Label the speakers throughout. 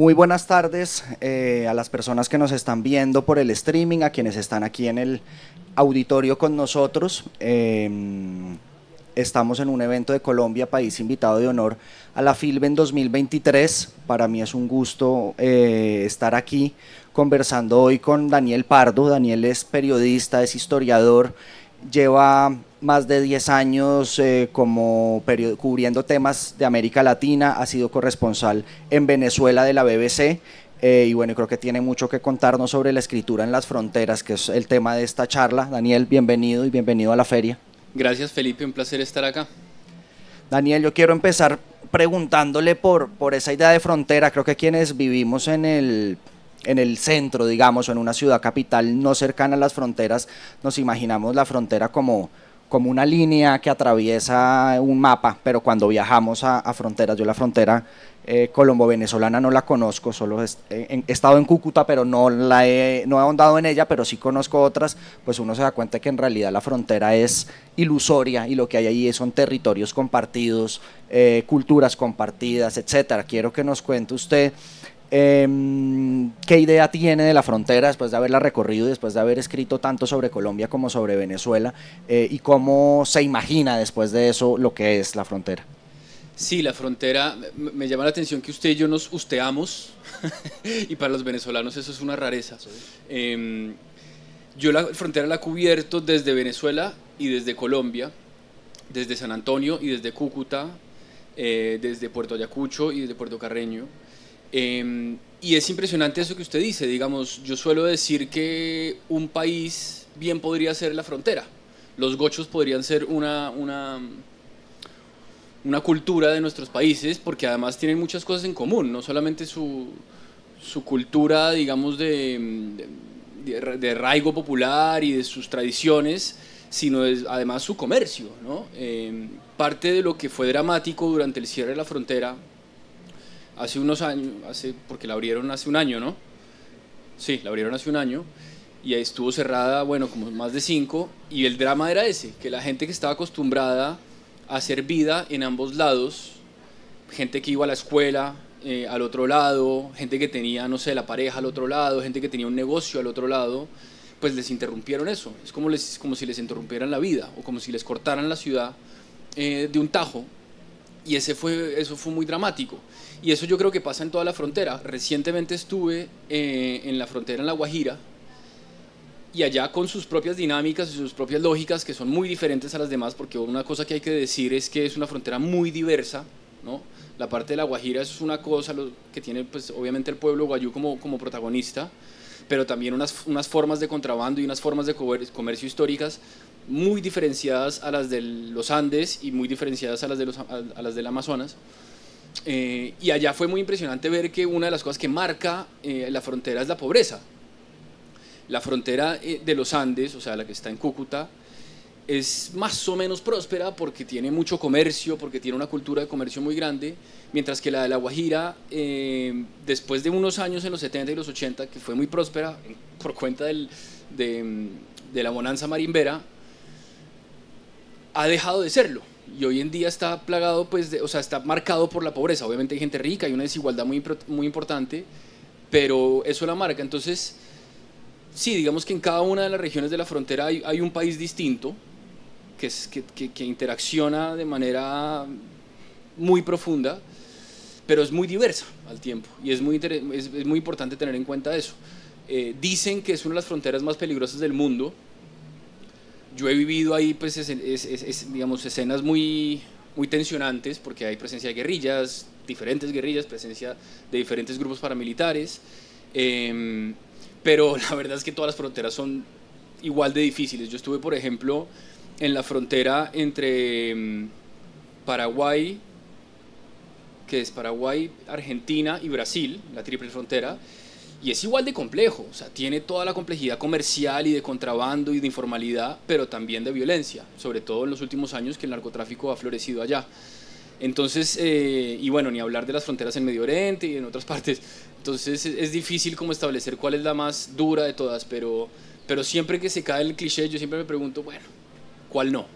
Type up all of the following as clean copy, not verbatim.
Speaker 1: Muy buenas tardes a las personas que nos están viendo por el streaming, a quienes están aquí en el auditorio con nosotros. Estamos en un evento de Colombia, país invitado de honor a la FILBEN 2023. Para mí es un gusto estar aquí conversando hoy con Daniel Pardo. Daniel es periodista, es historiador, lleva más de 10 años cubriendo temas de América Latina, ha sido corresponsal en Venezuela de la BBC, y bueno, creo que tiene mucho que contarnos sobre la escritura en las fronteras, que es el tema de esta charla. Daniel, bienvenido y bienvenido a la feria.
Speaker 2: Gracias, Felipe, un placer estar acá.
Speaker 1: Daniel, yo quiero empezar preguntándole por esa idea de frontera. Creo que quienes vivimos en el centro, digamos, o en una ciudad capital no cercana a las fronteras, nos imaginamos la frontera como una línea que atraviesa un mapa, pero cuando viajamos a fronteras, yo la frontera colombo-venezolana no la conozco, solo he estado en Cúcuta, pero no he ahondado en ella, pero sí conozco otras, pues uno se da cuenta que en realidad la frontera es ilusoria y lo que hay ahí son territorios compartidos, culturas compartidas, etcétera. Quiero que nos cuente usted ¿qué idea tiene de la frontera después de haberla recorrido y después de haber escrito tanto sobre Colombia como sobre Venezuela, y cómo se imagina después de eso lo que es la frontera?
Speaker 2: Sí, la frontera, me llama la atención que usted y yo nos usteamos, y para los venezolanos eso es una rareza. Sí. Yo la frontera la he cubierto desde Venezuela y desde Colombia, desde San Antonio y desde Cúcuta, desde Puerto Ayacucho y desde Puerto Carreño. Y es impresionante eso que usted dice, digamos, yo suelo decir que un país bien podría ser la frontera. Los gochos podrían ser una cultura de nuestros países, porque además tienen muchas cosas en común, no solamente su cultura, digamos, de arraigo popular y de sus tradiciones, sino además su comercio, ¿no? Parte de lo que fue dramático durante el cierre de la frontera, hace unos años, porque la abrieron hace un año, ¿no? Sí, la abrieron hace un año, y ahí estuvo cerrada, bueno, como más de 5, y el drama era ese, que la gente que estaba acostumbrada a hacer vida en ambos lados, gente que iba a la escuela al otro lado, gente que tenía, no sé, la pareja al otro lado, gente que tenía un negocio al otro lado, pues les interrumpieron eso. Es como si les interrumpieran la vida, o como si les cortaran la ciudad de un tajo, y eso fue muy dramático. Y eso yo creo que pasa en toda la frontera. Recientemente estuve en la frontera en La Guajira, y allá con sus propias dinámicas y sus propias lógicas, que son muy diferentes a las demás, porque una cosa que hay que decir es que es una frontera muy diversa, ¿no? La parte de La Guajira es una cosa que tiene, pues, obviamente el pueblo guayú como protagonista, pero también unas formas de contrabando y unas formas de comercio históricas muy diferenciadas a las de los Andes y muy diferenciadas a las del Amazonas. Y allá fue muy impresionante ver que una de las cosas que marca la frontera es la pobreza. La frontera de los Andes, o sea, la que está en Cúcuta, es más o menos próspera porque tiene mucho comercio, porque tiene una cultura de comercio muy grande, mientras que la de La Guajira, después de unos años en los 70 y los 80, que fue muy próspera por cuenta de la bonanza marimbera, ha dejado de serlo. Y hoy en día está plagado, pues, o sea, está marcado por la pobreza. Obviamente hay gente rica, hay una desigualdad muy importante, pero eso la marca. Entonces, sí, digamos que en cada una de las regiones de la frontera hay un país distinto que interacciona de manera muy profunda, pero es muy diversa al tiempo, y es muy importante tener en cuenta eso. Dicen que es una de las fronteras más peligrosas del mundo. Yo he vivido ahí, pues, digamos, escenas muy tensionantes, porque hay presencia de guerrillas, diferentes guerrillas, presencia de diferentes grupos paramilitares, pero la verdad es que todas las fronteras son igual de difíciles. Yo estuve, por ejemplo, en la frontera entre Paraguay, que es Paraguay, Argentina y Brasil, la triple frontera, y es igual de complejo. O sea, tiene toda la complejidad comercial y de contrabando y de informalidad, pero también de violencia, sobre todo en los últimos años que el narcotráfico ha florecido allá. Entonces, y bueno, ni hablar de las fronteras en Medio Oriente y en otras partes. Entonces es difícil como establecer cuál es la más dura de todas, pero siempre que se cae el cliché, yo siempre me pregunto, bueno, ¿cuál no?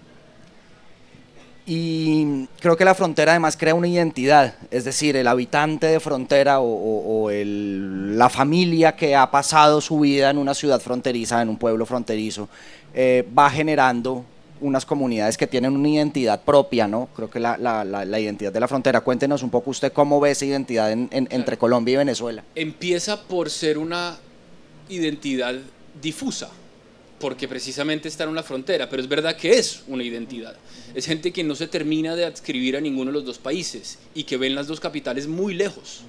Speaker 1: Y creo que la frontera además crea una identidad, es decir, el habitante de frontera la familia que ha pasado su vida en una ciudad fronteriza, en un pueblo fronterizo, va generando unas comunidades que tienen una identidad propia, ¿no? Creo que la identidad de la frontera. Cuéntenos un poco usted cómo ve esa identidad entre Colombia y Venezuela.
Speaker 2: Empieza por ser una identidad difusa, porque precisamente está en una frontera, pero es verdad que es una identidad. Es gente que no se termina de adscribir a ninguno de los dos países y que ven las dos capitales muy lejos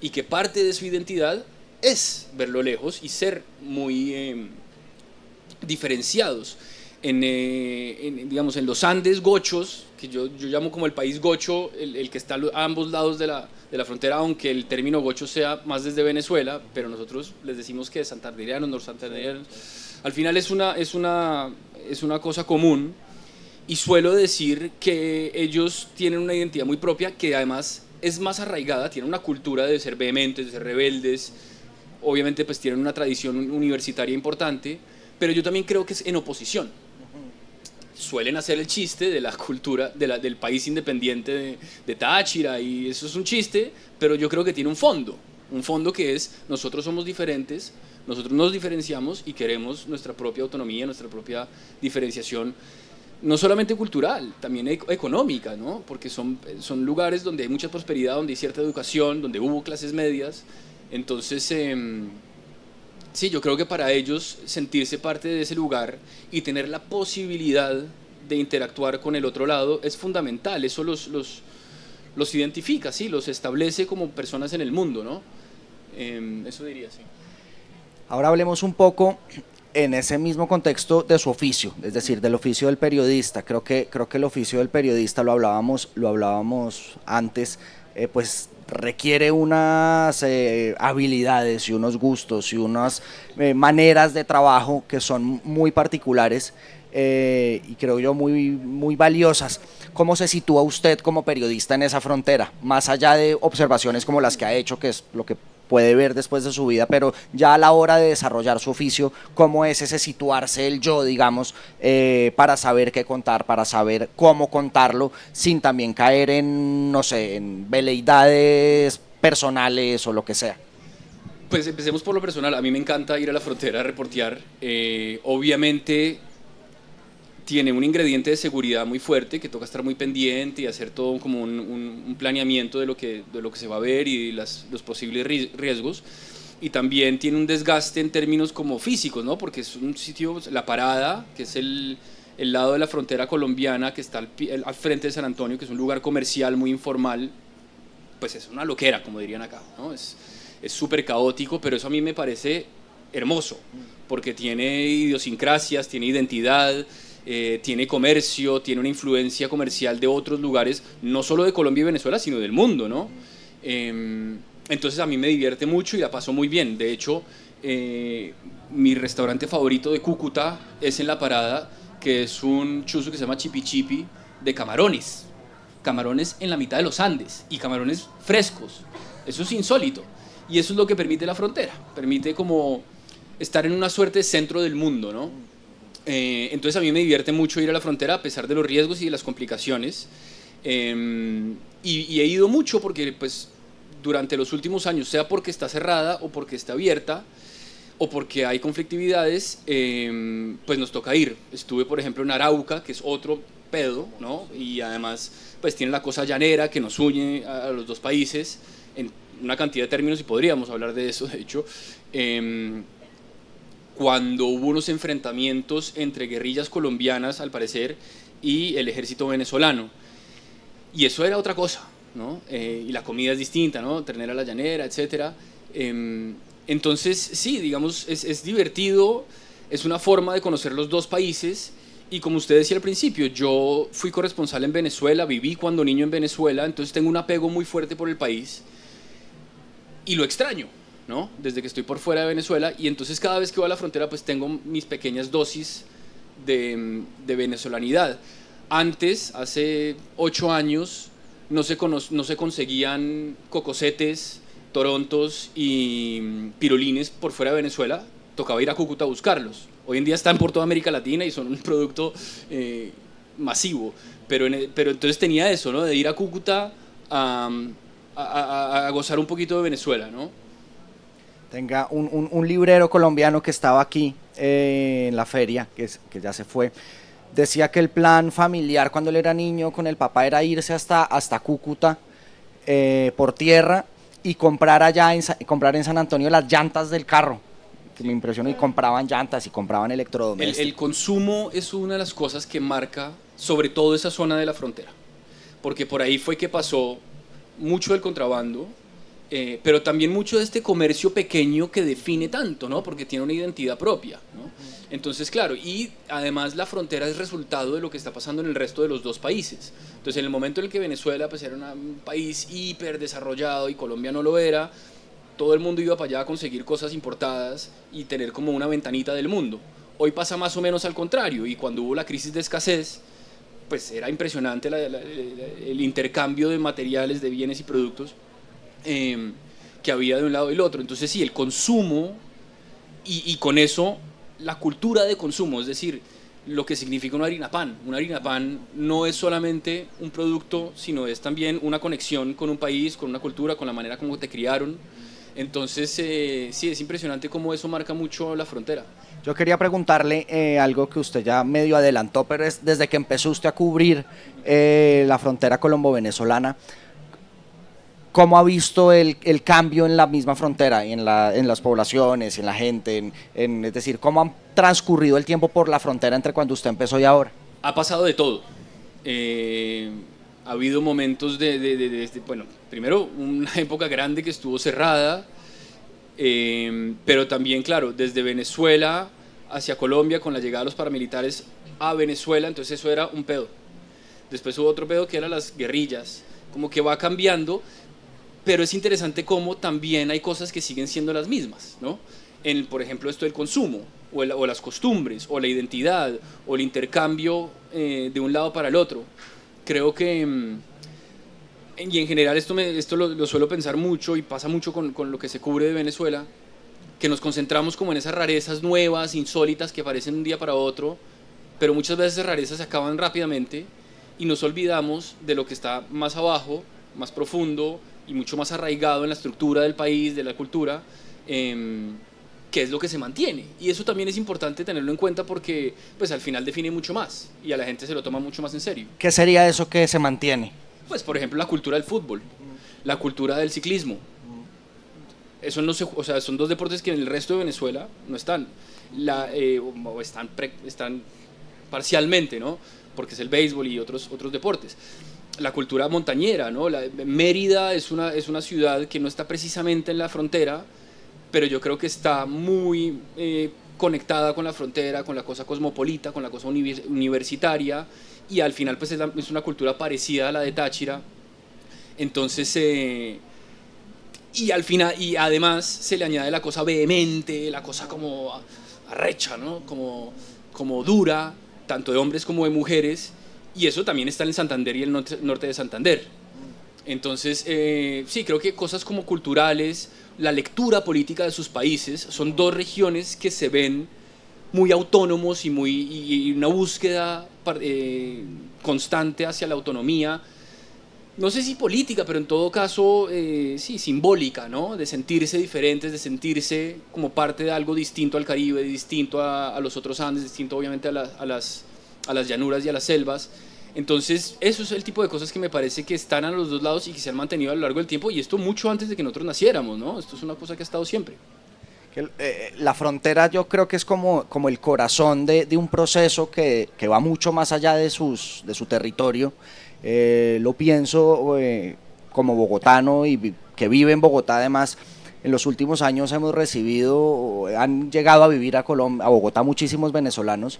Speaker 2: y que parte de su identidad es verlo lejos y ser muy diferenciados. Digamos, en los Andes gochos, que yo llamo como el país gocho, el que está a ambos lados de la frontera, aunque el término gocho sea más desde Venezuela, pero nosotros les decimos que santanderianos, norsantanderianos. Al final es una cosa común, y suelo decir que ellos tienen una identidad muy propia que además es más arraigada, tienen una cultura de ser vehementes, de ser rebeldes, obviamente pues tienen una tradición universitaria importante, pero yo también creo que es en oposición. Suelen hacer el chiste de la cultura del país independiente de Táchira, y eso es un chiste, pero yo creo que tiene un fondo que es: nosotros somos diferentes, nosotros nos diferenciamos y queremos nuestra propia autonomía, nuestra propia diferenciación, no solamente cultural, también económica, ¿no? Porque son lugares donde hay mucha prosperidad, donde hay cierta educación, donde hubo clases medias. Entonces, sí, yo creo que para ellos sentirse parte de ese lugar y tener la posibilidad de interactuar con el otro lado es fundamental. Eso los identifica, sí, los establece como personas en el mundo, ¿no? Eso diría, sí.
Speaker 1: Ahora hablemos un poco en ese mismo contexto de su oficio, es decir, del oficio del periodista. Creo que el oficio del periodista, lo hablábamos antes, pues requiere unas habilidades y unos gustos y unas maneras de trabajo que son muy particulares y creo yo muy valiosas. ¿Cómo se sitúa usted como periodista en esa frontera? Más allá de observaciones como las que ha hecho, que es lo que puede ver después de su vida, pero ya a la hora de desarrollar su oficio, ¿cómo es ese situarse el yo, digamos, para saber qué contar, para saber cómo contarlo, sin también caer en, no sé, en veleidades personales o lo que sea?
Speaker 2: Pues empecemos por lo personal. A mí me encanta ir a la frontera a reportear. Obviamente tiene un ingrediente de seguridad muy fuerte, que toca estar muy pendiente y hacer todo como un planeamiento de lo que se va a ver y los posibles riesgos. Y también tiene un desgaste en términos como físicos, ¿no? Porque es un sitio, La Parada, que es el lado de la frontera colombiana, que está al frente de San Antonio, que es un lugar comercial muy informal, pues es una loquera, como dirían acá, ¿no? Es súper caótico, pero eso a mí me parece hermoso, porque tiene idiosincrasias, tiene identidad, tiene comercio, tiene una influencia comercial de otros lugares, no solo de Colombia y Venezuela, sino del mundo, ¿no? Entonces a mí me divierte mucho y la paso muy bien. De hecho, mi restaurante favorito de Cúcuta es en La Parada, que es un chuzo que se llama Chipi Chipi, de camarones en la mitad de los Andes, y camarones frescos. Eso es insólito, y eso es lo que permite la frontera, permite como estar en una suerte de centro del mundo, ¿no? Entonces a mí me divierte mucho ir a la frontera a pesar de los riesgos y de las complicaciones, y he ido mucho porque pues durante los últimos años, sea porque está cerrada o porque está abierta o porque hay conflictividades, pues nos toca ir. Estuve por ejemplo en Arauca, que es otro pedo, ¿no? Y además pues tiene la cosa llanera que nos une a los dos países en una cantidad de términos, y podríamos hablar de eso, de hecho. Cuando hubo unos enfrentamientos entre guerrillas colombianas, al parecer, y el ejército venezolano. Y eso era otra cosa, ¿no? Y la comida es distinta, ¿no? Ternera a la llanera, etc. Entonces, sí, digamos, es divertido, es una forma de conocer los dos países. Y como usted decía al principio, yo fui corresponsal en Venezuela, viví cuando niño en Venezuela, entonces tengo un apego muy fuerte por el país y lo extraño, ¿no? Desde que estoy por fuera de Venezuela, y entonces cada vez que voy a la frontera pues tengo mis pequeñas dosis de venezolanidad. Antes, hace 8 años, no se conseguían cocosetes, torontos y pirulines por fuera de Venezuela, tocaba ir a Cúcuta a buscarlos. Hoy en día están por toda América Latina y son un producto masivo, pero entonces tenía eso, ¿no? De ir a Cúcuta a gozar un poquito de Venezuela, ¿no?
Speaker 1: Tenga un librero colombiano que estaba aquí en la feria, que ya se fue, decía que el plan familiar cuando él era niño con el papá era irse hasta Cúcuta por tierra y comprar comprar en San Antonio las llantas del carro, que me impresionó, y compraban llantas y compraban electrodomésticos.
Speaker 2: El consumo es una de las cosas que marca sobre todo esa zona de la frontera, porque por ahí fue que pasó mucho del contrabando, pero también mucho de este comercio pequeño que define tanto, ¿no? Porque tiene una identidad propia, ¿no? Entonces, claro, y además la frontera es resultado de lo que está pasando en el resto de los dos países. Entonces, en el momento en el que Venezuela pues, era un país hiper desarrollado y Colombia no lo era, todo el mundo iba para allá a conseguir cosas importadas y tener como una ventanita del mundo. Hoy pasa más o menos al contrario, y cuando hubo la crisis de escasez, pues era impresionante el intercambio de materiales, de bienes y productos que había de un lado y del otro. Entonces sí, el consumo y con eso la cultura de consumo, es decir, lo que significa una harina pan. Una harina pan no es solamente un producto, sino es también una conexión con un país, con una cultura, con la manera como te criaron. Entonces sí, es impresionante cómo eso marca mucho la frontera.
Speaker 1: Yo quería preguntarle algo que usted ya medio adelantó, pero es desde que empezó usted a cubrir la frontera colombo-venezolana, ¿cómo ha visto el cambio en la misma frontera, en las poblaciones, en la gente? Es decir, ¿cómo ha transcurrido el tiempo por la frontera entre cuando usted empezó y ahora?
Speaker 2: Ha pasado de todo. Ha habido momentos bueno, primero una época grande que estuvo cerrada, pero también, claro, desde Venezuela hacia Colombia con la llegada de los paramilitares a Venezuela, entonces eso era un pedo. Después hubo otro pedo que eran las guerrillas, como que va cambiando, pero es interesante cómo también hay cosas que siguen siendo las mismas, ¿no? Por ejemplo, esto del consumo, o las costumbres, o la identidad, o el intercambio de un lado para el otro. Creo que, y en general esto lo suelo pensar mucho y pasa mucho con lo que se cubre de Venezuela, que nos concentramos como en esas rarezas nuevas, insólitas, que aparecen un día para otro, pero muchas veces esas rarezas se acaban rápidamente y nos olvidamos de lo que está más abajo, más profundo y mucho más arraigado en la estructura del país, de la cultura, que es lo que se mantiene. Y eso también es importante tenerlo en cuenta porque pues, al final define mucho más y a la gente se lo toma mucho más en serio.
Speaker 1: ¿Qué sería eso que se mantiene?
Speaker 2: Pues, por ejemplo, la cultura del fútbol, la cultura del ciclismo. Eso no o sea, son dos deportes que en el resto de Venezuela no están. O están parcialmente, ¿no? Porque es el béisbol y otros deportes. La cultura montañera, ¿no? Mérida es una ciudad que no está precisamente en la frontera, pero yo creo que está muy conectada con la frontera, con la cosa cosmopolita, con la cosa universitaria, y al final pues es una cultura parecida a la de Táchira. Entonces, y al final, y además se le añade la cosa vehemente, la cosa como arrecha, ¿no? Como dura, tanto de hombres como de mujeres, y eso también está en el Santander y el norte de Santander. Entonces, sí, creo que cosas como culturales, la lectura política de sus países, son dos regiones que se ven muy autónomos y una búsqueda constante hacia la autonomía, no sé si política, pero en todo caso, sí, simbólica, ¿no? De sentirse diferentes, de sentirse como parte de algo distinto al Caribe, distinto a los otros Andes, distinto obviamente a las llanuras y a las selvas. Entonces, eso es el tipo de cosas que me parece que están a los dos lados y que se han mantenido a lo largo del tiempo, y esto mucho antes de que nosotros naciéramos, ¿no? Esto es una cosa que ha estado siempre.
Speaker 1: La frontera yo creo que es como el corazón de un proceso que va mucho más allá de su territorio. Lo pienso como bogotano y que vive en Bogotá. Además, en los últimos años hemos recibido, han llegado a vivir a Bogotá muchísimos venezolanos,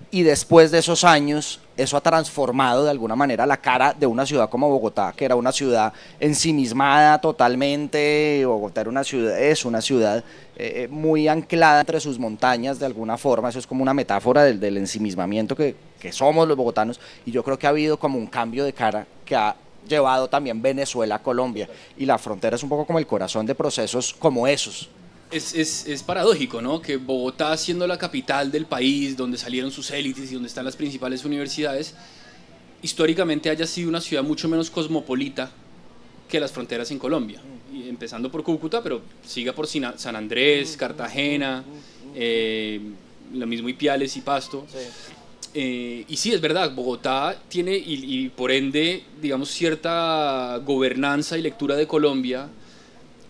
Speaker 1: y después de esos años eso ha transformado de alguna manera la cara de una ciudad como Bogotá, que era una ciudad ensimismada totalmente. Bogotá es una ciudad muy anclada entre sus montañas de alguna forma. Eso es como una metáfora del ensimismamiento que somos los bogotanos, y yo creo que ha habido como un cambio de cara que ha llevado también Venezuela a Colombia, y la frontera es un poco como el corazón de procesos como esos.
Speaker 2: Es paradójico, ¿no? Que Bogotá, siendo la capital del país, donde salieron sus élites y donde están las principales universidades, históricamente haya sido una ciudad mucho menos cosmopolita que las fronteras en Colombia. Y empezando por Cúcuta, pero siga por San Andrés, Cartagena, lo mismo Ipiales y Pasto. Y sí, es verdad, Bogotá tiene, y por ende, digamos, cierta gobernanza y lectura de Colombia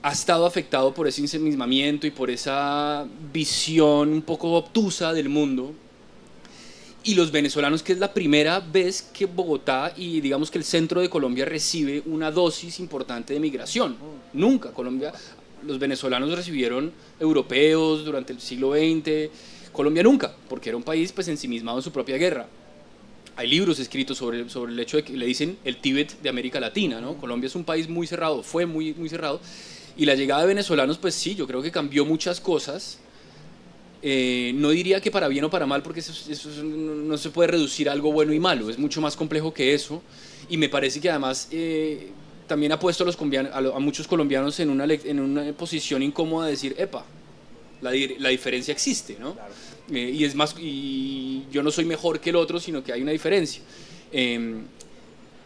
Speaker 2: ha estado afectado por ese ensimismamiento y por esa visión un poco obtusa del mundo. Y los venezolanos, que es la primera vez que Bogotá y digamos que el centro de Colombia recibe una dosis importante de migración. Nunca Colombia, los venezolanos recibieron europeos durante el siglo XX, Colombia nunca, porque era un país pues ensimismado en su propia guerra. Hay libros escritos sobre el hecho de que le dicen el Tíbet de América Latina, ¿no? Colombia es un país muy cerrado, fue muy, muy cerrado, y la llegada de venezolanos, pues sí, yo creo que cambió muchas cosas. No diría que para bien o para mal, porque eso no se puede reducir a algo bueno y malo, es mucho más complejo que eso, y me parece que además también ha puesto a muchos colombianos en una posición incómoda de decir, epa, la diferencia existe, ¿no? Claro. Y es más, y yo no soy mejor que el otro, sino que hay una diferencia.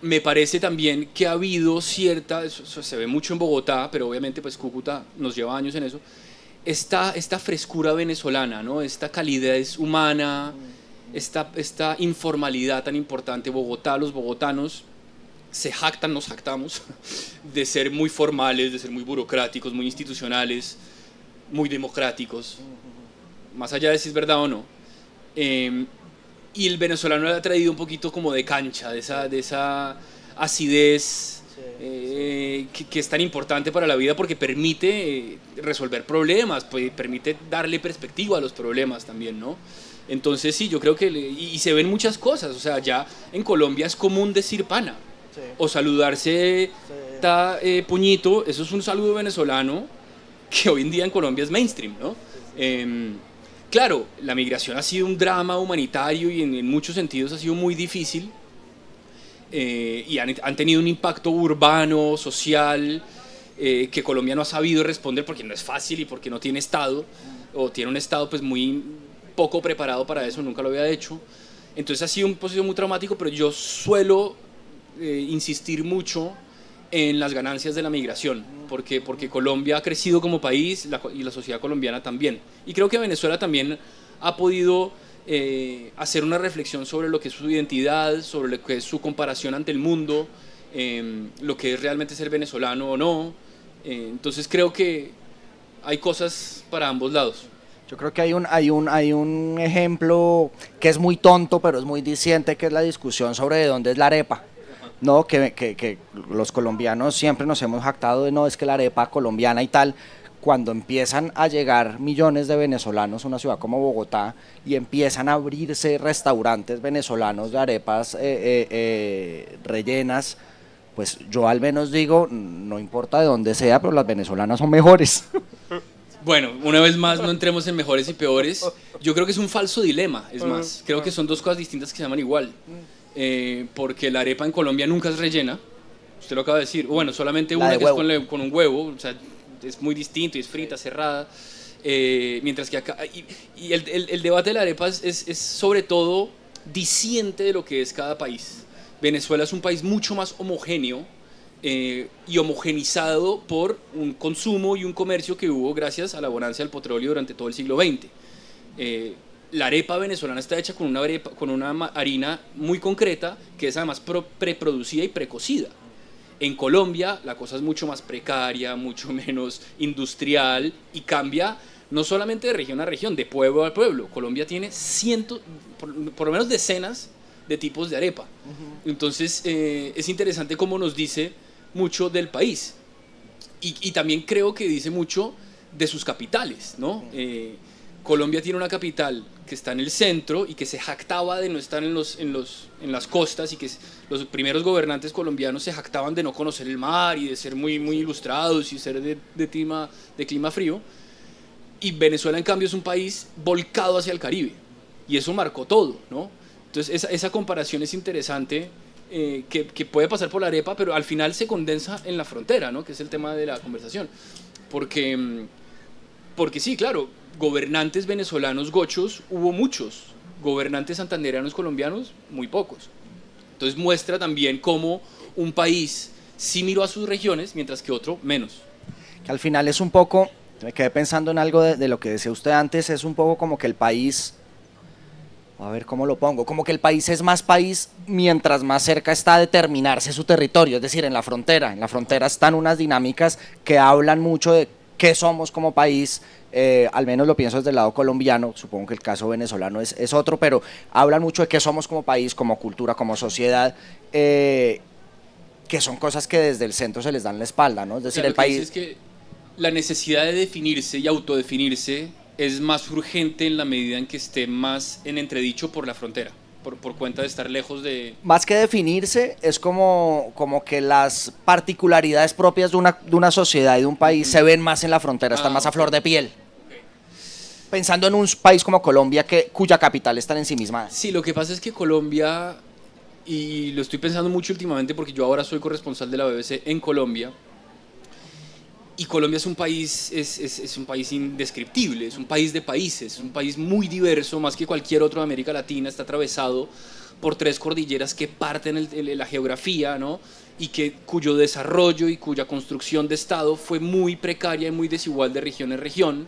Speaker 2: Me parece también que ha habido cierta, eso se ve mucho en Bogotá, pero obviamente pues Cúcuta nos lleva años en eso, esta frescura venezolana, ¿no? Esta calidez humana, esta informalidad tan importante. Bogotá, los bogotanos nos jactamos de ser muy formales, de ser muy burocráticos, muy institucionales, muy democráticos, más allá de si es verdad o no. Y el venezolano le ha traído un poquito como de cancha, de esa acidez que es tan importante para la vida, porque permite resolver problemas, permite darle perspectiva a los problemas también, ¿no? Entonces sí, yo creo que y se ven muchas cosas, o sea, ya en Colombia es común decir pana, sí, o saludarse, sí, puñito, eso es un saludo venezolano que hoy en día en Colombia es mainstream, ¿no? Claro, la migración ha sido un drama humanitario y en muchos sentidos ha sido muy difícil, y han tenido un impacto urbano, social, que Colombia no ha sabido responder porque no es fácil y porque no tiene Estado, o tiene un Estado pues muy poco preparado para eso, nunca lo había hecho. Entonces ha sido un proceso muy traumático, pero yo suelo insistir mucho en las ganancias de la migración, porque Colombia ha crecido como país y la sociedad colombiana también. Y creo que Venezuela también ha podido hacer una reflexión sobre lo que es su identidad, sobre lo que es su comparación ante el mundo, lo que es realmente ser venezolano o no. Entonces creo que hay cosas para ambos lados.
Speaker 1: Yo creo que hay un ejemplo que es muy tonto, pero es muy diciente, que es la discusión sobre de dónde es la arepa. No, que los colombianos siempre nos hemos jactado de no, es que la arepa colombiana y tal. Cuando empiezan a llegar millones de venezolanos a una ciudad como Bogotá y empiezan a abrirse restaurantes venezolanos de arepas rellenas, pues yo al menos digo, no importa de dónde sea, pero las venezolanas son mejores.
Speaker 2: Bueno, una vez más, no entremos en mejores y peores. Yo creo que es un falso dilema, es más. Creo que son dos cosas distintas que se llaman igual. Porque la arepa en Colombia nunca es rellena, usted lo acaba de decir, bueno, solamente una que es con un huevo, o sea, es muy distinto y es frita, cerrada, mientras que acá, y el debate de la arepa es sobre todo diciente de lo que es cada país. Venezuela es un país mucho más homogéneo y homogenizado por un consumo y un comercio que hubo gracias a la bonanza del petróleo durante todo el siglo XX. La arepa venezolana está hecha con una harina muy concreta, que es además preproducida y precocida. En Colombia la cosa es mucho más precaria, mucho menos industrial, y cambia no solamente de región a región, de pueblo a pueblo. Colombia tiene por lo menos decenas de tipos de arepa. Entonces es interesante cómo nos dice mucho del país. Y también creo que dice mucho de sus capitales, ¿no? Colombia tiene una capital que está en el centro y que se jactaba de no estar en las costas, y que los primeros gobernantes colombianos se jactaban de no conocer el mar y de ser muy, muy ilustrados y ser de clima frío. Y Venezuela, en cambio, es un país volcado hacia el Caribe, y eso marcó todo, ¿no? Entonces esa comparación es interesante, que puede pasar por la arepa, pero al final se condensa en la frontera, ¿no? Que es el tema de la conversación, porque Porque sí, claro, gobernantes venezolanos gochos hubo muchos, gobernantes santandereanos colombianos muy pocos. Entonces muestra también cómo un país sí miró a sus regiones, mientras que otro menos.
Speaker 1: Que al final es un poco, me quedé pensando en algo de lo que decía usted antes, es un poco como que el país, a ver cómo lo pongo, como que el país es más país mientras más cerca está de terminarse su territorio, es decir, en la frontera. En la frontera están unas dinámicas que hablan mucho de qué somos como país, al menos lo pienso desde el lado colombiano, supongo que el caso venezolano es otro, pero hablan mucho de qué somos como país, como cultura, como sociedad, que son cosas que desde el centro se les dan la espalda, ¿no? Es decir,
Speaker 2: Claro,
Speaker 1: el
Speaker 2: lo que dice
Speaker 1: país...
Speaker 2: es que la necesidad de definirse y autodefinirse es más urgente en la medida en que esté más en entredicho por la frontera, por cuenta de estar lejos de...
Speaker 1: Más que definirse, es como que las particularidades propias de una sociedad y de un país se ven más en la frontera, están más a flor de piel. Pensando en un país como Colombia, cuya capital está en sí misma.
Speaker 2: Sí, lo que pasa es que Colombia, y lo estoy pensando mucho últimamente porque yo ahora soy corresponsal de la BBC en Colombia, y Colombia es un país, es un país indescriptible, es un país de países, es un país muy diverso, más que cualquier otro de América Latina, está atravesado por 3 cordilleras que parten la geografía, ¿no? Y cuyo desarrollo y cuya construcción de Estado fue muy precaria y muy desigual de región en región.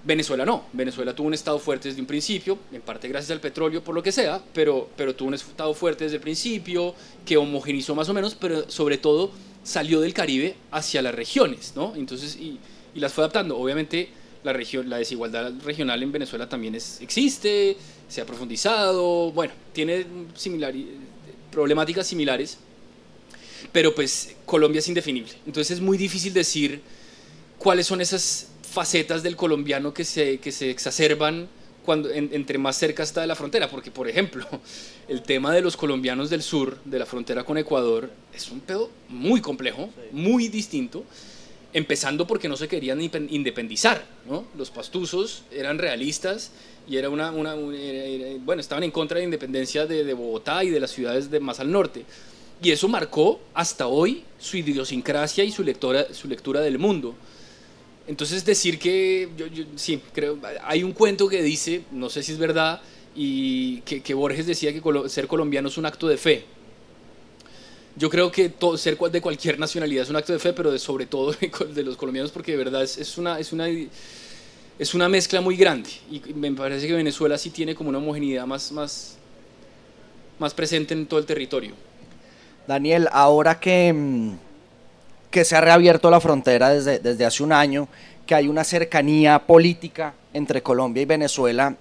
Speaker 2: Venezuela no, Venezuela tuvo un Estado fuerte desde un principio, en parte gracias al petróleo, por lo que sea, pero tuvo un Estado fuerte desde el principio, que homogenizó más o menos, pero sobre todo salió del Caribe hacia las regiones, ¿no? Entonces, y las fue adaptando. Obviamente, la desigualdad regional en Venezuela también existe, se ha profundizado, bueno, tiene problemáticas similares, pero pues Colombia es indefinible. Entonces es muy difícil decir cuáles son esas facetas del colombiano que se exacerban entre más cerca está de la frontera, porque por ejemplo, el tema de los colombianos del sur, de la frontera con Ecuador, es un pedo muy complejo, muy distinto, empezando porque no se querían independizar, ¿no? Los pastuzos eran realistas y bueno, estaban en contra de la independencia de Bogotá y de las ciudades más al norte. Y eso marcó hasta hoy su idiosincrasia y su lectura del mundo. Entonces decir que, sí, creo, hay un cuento que dice, no sé si es verdad, y que Borges decía que ser colombiano es un acto de fe. Yo creo que ser de cualquier nacionalidad es un acto de fe, pero sobre todo de los colombianos, porque de verdad es una mezcla muy grande. Y me parece que Venezuela sí tiene como una homogeneidad más presente en todo el territorio.
Speaker 1: Daniel, ahora que se ha reabierto la frontera desde hace un año, que hay una cercanía política entre Colombia y Venezuela,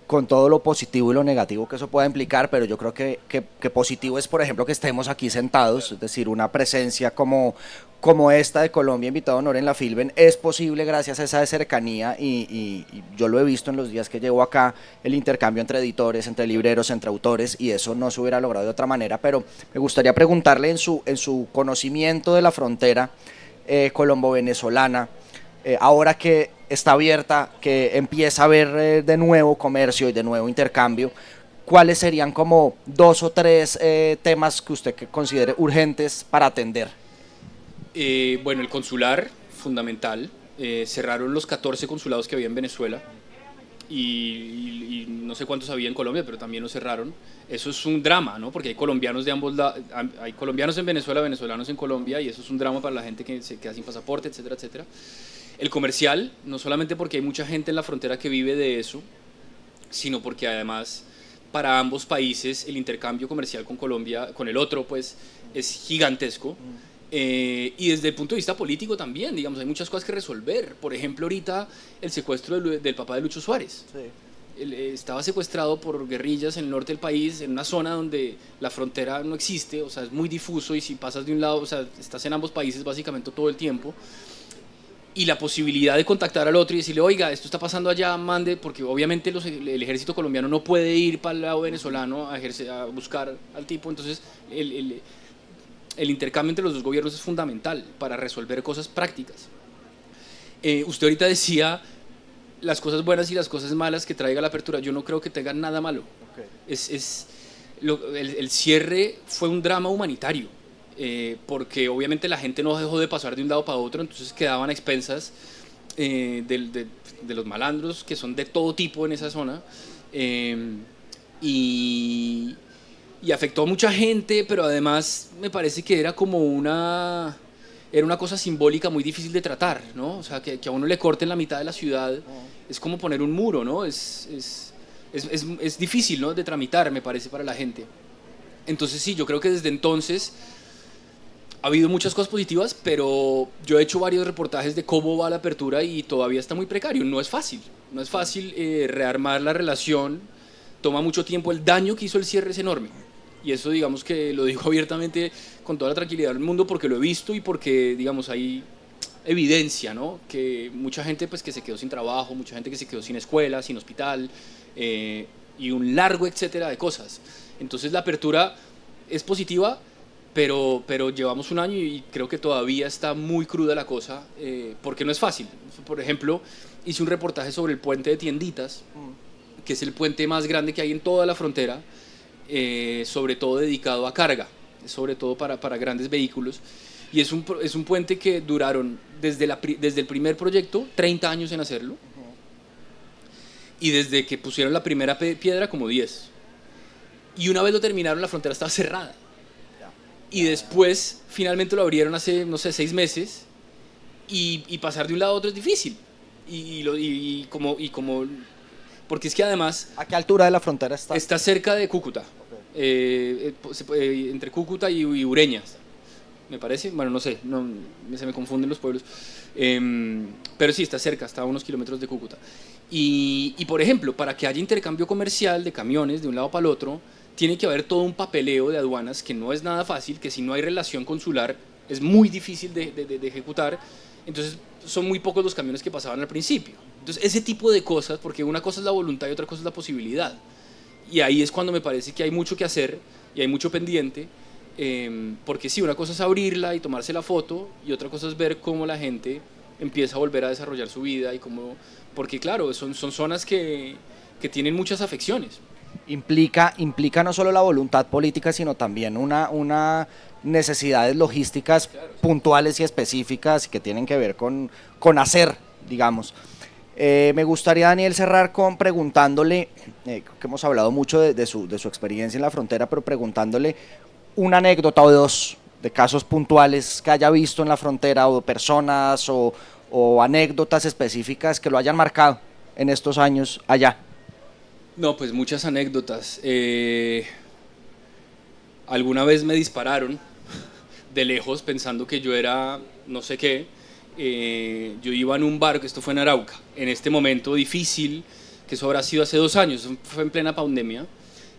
Speaker 1: con todo lo positivo y lo negativo que eso pueda implicar, pero yo creo que positivo es, por ejemplo, que estemos aquí sentados, es decir, una presencia como esta de Colombia, invitado de honor en la Filben, es posible gracias a esa cercanía y yo lo he visto en los días que llevo acá, el intercambio entre editores, entre libreros, entre autores, y eso no se hubiera logrado de otra manera, pero me gustaría preguntarle en su conocimiento de la frontera colombo-venezolana, ahora que está abierta, que empieza a haber de nuevo comercio y de nuevo intercambio, ¿cuáles serían como 2 o 3 temas que usted considere urgentes para atender?
Speaker 2: Bueno, el consular, fundamental. Cerraron los 14 consulados que había en Venezuela y no sé cuántos había en Colombia, pero también los cerraron. Eso es un drama, ¿no? Porque hay colombianos de ambos lados, hay colombianos en Venezuela, venezolanos en Colombia, y eso es un drama para la gente que se queda sin pasaporte, etcétera, etcétera. El comercial, no solamente porque hay mucha gente en la frontera que vive de eso, sino porque además para ambos países el intercambio comercial con Colombia, con el otro, pues es gigantesco. Y desde el punto de vista político también, digamos, hay muchas cosas que resolver. Por ejemplo, ahorita el secuestro del papá de Lucho Suárez. Sí. Él estaba secuestrado por guerrillas en el norte del país, en una zona donde la frontera no existe, o sea, es muy difuso, y si pasas de un lado, o sea, estás en ambos países básicamente todo el tiempo. Y la posibilidad de contactar al otro y decirle, oiga, esto está pasando allá, mande, porque obviamente el ejército colombiano no puede ir para el lado venezolano a buscar al tipo, entonces el intercambio entre los dos gobiernos es fundamental para resolver cosas prácticas. Usted ahorita decía las cosas buenas y las cosas malas que traiga la apertura. Yo no creo que tenga nada malo. Okay. El cierre fue un drama humanitario, porque obviamente la gente no dejó de pasar de un lado para otro, entonces quedaban a expensas de los malandros, que son de todo tipo en esa zona, y, y afectó a mucha gente, pero además me parece que era como era una cosa simbólica muy difícil de tratar, ¿no? O sea, que a uno le corten la mitad de la ciudad es como poner un muro, ¿no? Es difícil, ¿no?, de tramitar, me parece, para la gente. Entonces sí, yo creo que desde entonces ha habido muchas cosas positivas, pero yo he hecho varios reportajes de cómo va la apertura y todavía está muy precario. No es fácil, no es fácil rearmar la relación, toma mucho tiempo, el daño que hizo el cierre es enorme. Y eso, digamos, que lo digo abiertamente con toda la tranquilidad del mundo, porque lo he visto y porque, digamos, hay evidencia, ¿no?, que mucha gente pues que se quedó sin trabajo, mucha gente que se quedó sin escuela, sin hospital, y un largo etcétera de cosas. Entonces la apertura es positiva, pero llevamos un año y creo que todavía está muy cruda la cosa, porque no es fácil. Por ejemplo, hice un reportaje sobre el puente de Tienditas, que es el puente más grande que hay en toda la frontera, sobre todo dedicado a carga, sobre todo para grandes vehículos. Y es un puente que duraron desde el primer proyecto 30 años en hacerlo, y desde que pusieron la primera piedra como 10. Y una vez lo terminaron, la frontera estaba cerrada. Y después finalmente lo abrieron hace, no sé, 6 meses, y pasar de un lado a otro es difícil. Y como porque es que además
Speaker 1: ¿A qué altura de la frontera está?
Speaker 2: está cerca de Cúcuta, entre Cúcuta y Ureña, me parece. Bueno, no sé, se me confunden los pueblos, pero sí, está cerca, está a unos kilómetros de Cúcuta. Y por ejemplo, para que haya intercambio comercial de camiones de un lado para el otro, tiene que haber todo un papeleo de aduanas que no es nada fácil, que si no hay relación consular es muy difícil de ejecutar. Entonces son muy pocos los camiones que pasaban al principio. Entonces ese tipo de cosas, porque una cosa es la voluntad y otra cosa es la posibilidad. Y ahí es cuando me parece que hay mucho que hacer y hay mucho pendiente, porque sí, una cosa es abrirla y tomarse la foto, y otra cosa es ver cómo la gente empieza a volver a desarrollar su vida, y cómo, porque claro, son zonas que tienen muchas afecciones.
Speaker 1: Implica no solo la voluntad política, sino también una necesidades logísticas puntuales y específicas que tienen que ver con hacer, digamos. Me gustaría, Daniel, cerrar preguntándole, que hemos hablado mucho de su experiencia en la frontera, pero preguntándole una anécdota o dos de casos puntuales que haya visto en la frontera, o personas o anécdotas específicas que lo hayan marcado en estos años allá.
Speaker 2: No, pues muchas anécdotas. Alguna vez me dispararon de lejos pensando que yo era no sé qué. Yo iba en un barco, esto fue en Arauca, en este momento difícil, que eso habrá sido hace 2 años, fue en plena pandemia,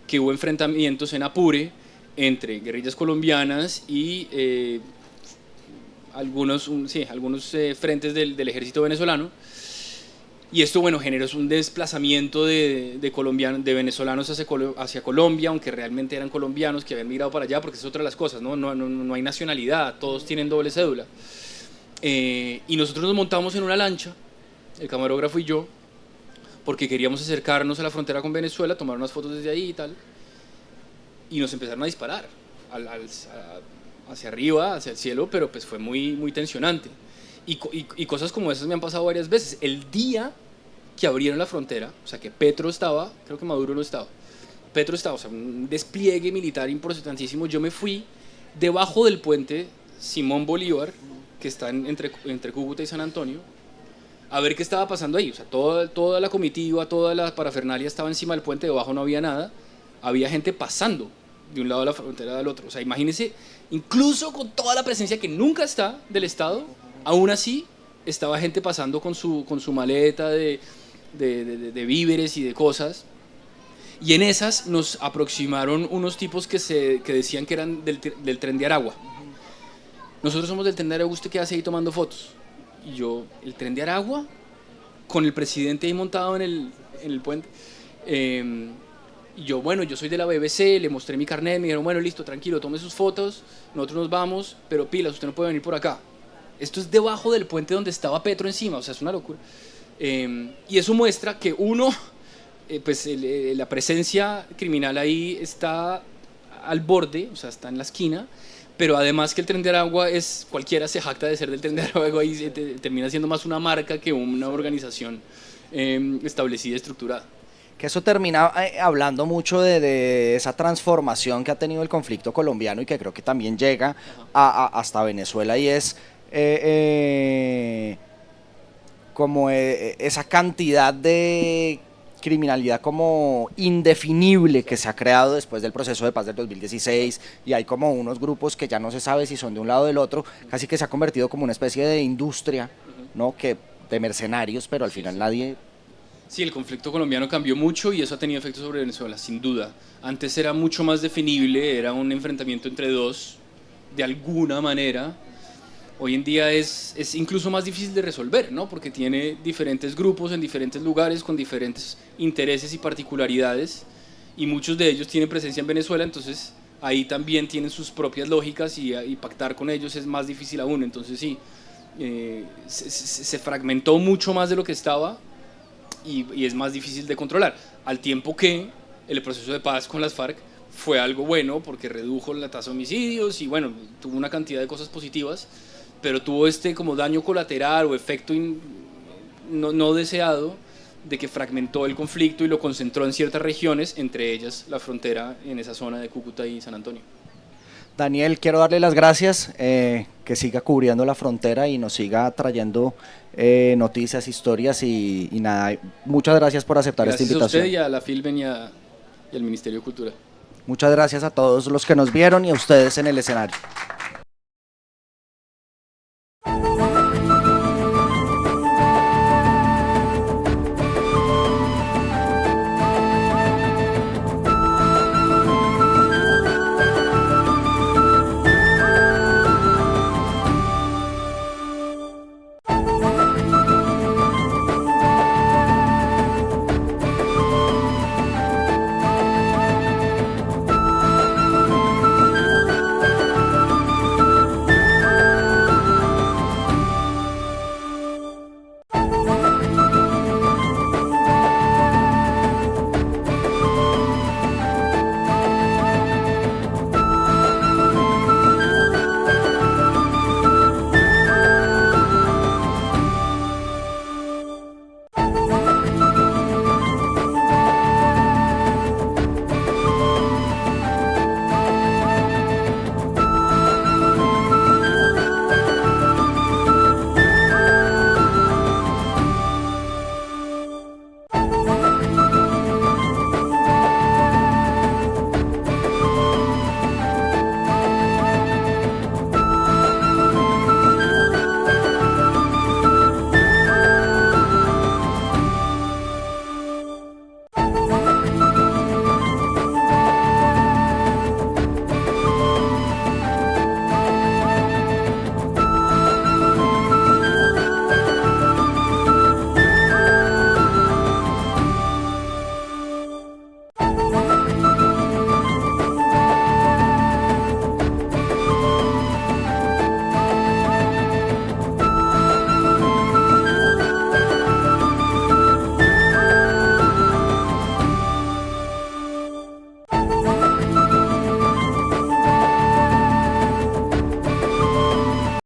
Speaker 2: que hubo enfrentamientos en Apure entre guerrillas colombianas y algunos frentes del ejército venezolano. Y esto, bueno, generó un desplazamiento de venezolanos hacia Colombia, aunque realmente eran colombianos que habían migrado para allá, porque es otra de las cosas, no hay nacionalidad, todos tienen doble cédula. Y nosotros nos montamos en una lancha, el camarógrafo y yo, porque queríamos acercarnos a la frontera con Venezuela, tomar unas fotos desde ahí y tal, y nos empezaron a disparar hacia arriba, hacia el cielo, pero pues fue muy, muy tensionante. Y cosas como esas me han pasado varias veces. El día que abrieron la frontera, o sea, que Petro estaba, creo que Maduro no estaba, Petro estaba, o sea, un despliegue militar importantísimo. Yo me fui debajo del puente Simón Bolívar, que está entre Cúcuta y San Antonio, a ver qué estaba pasando ahí. O sea, toda la comitiva, toda la parafernalia estaba encima del puente, debajo no había nada, había gente pasando de un lado de la frontera al otro. O sea, imagínense, incluso con toda la presencia que nunca está del Estado, aún así estaba gente pasando con su maleta de víveres y de cosas. Y en esas nos aproximaron unos tipos que decían que eran del Tren de Aragua. Nosotros somos del Tren de Aragua, ¿usted qué hace ahí tomando fotos? Y yo, ¿el Tren de Aragua? Con el presidente ahí montado en el puente. Y yo, bueno, yo soy de la BBC, le mostré mi carnet, me dijeron, bueno, listo, tranquilo, tome sus fotos, nosotros nos vamos, pero pilas, usted no puede venir por acá. Esto es debajo del puente donde estaba Petro encima, o sea, es una locura. Y eso muestra que la presencia criminal ahí está al borde, o sea, está en la esquina, pero además que el Tren de Aragua cualquiera se jacta de ser del Tren de Aragua y termina siendo más una marca que una organización establecida, estructurada.
Speaker 1: Que eso termina hablando mucho de esa transformación que ha tenido el conflicto colombiano y que creo que también llega hasta Venezuela, y es como esa cantidad de criminalidad como indefinible que se ha creado después del proceso de paz del 2016, y hay como unos grupos que ya no se sabe si son de un lado o del otro, casi que se ha convertido como una especie de industria, ¿no? De mercenarios, pero al final nadie...
Speaker 2: Sí, el conflicto colombiano cambió mucho y eso ha tenido efectos sobre Venezuela, sin duda. Antes era mucho más definible, era un enfrentamiento entre dos, de alguna manera. Hoy en día es incluso más difícil de resolver, ¿no? Porque tiene diferentes grupos en diferentes lugares con diferentes intereses y particularidades, y muchos de ellos tienen presencia en Venezuela, entonces ahí también tienen sus propias lógicas y pactar con ellos es más difícil aún. Entonces sí, se fragmentó mucho más de lo que estaba y es más difícil de controlar, al tiempo que el proceso de paz con las FARC fue algo bueno porque redujo la tasa de homicidios y bueno, tuvo una cantidad de cosas positivas, pero tuvo como daño colateral o efecto no deseado de que fragmentó el conflicto y lo concentró en ciertas regiones, entre ellas la frontera en esa zona de Cúcuta y San Antonio.
Speaker 1: Daniel, quiero darle las gracias, que siga cubriendo la frontera y nos siga trayendo noticias, historias y nada, muchas gracias por aceptar esta invitación.
Speaker 2: Gracias a usted y a la Filben y al Ministerio de Cultura.
Speaker 1: Muchas gracias a todos los que nos vieron y a ustedes en el escenario.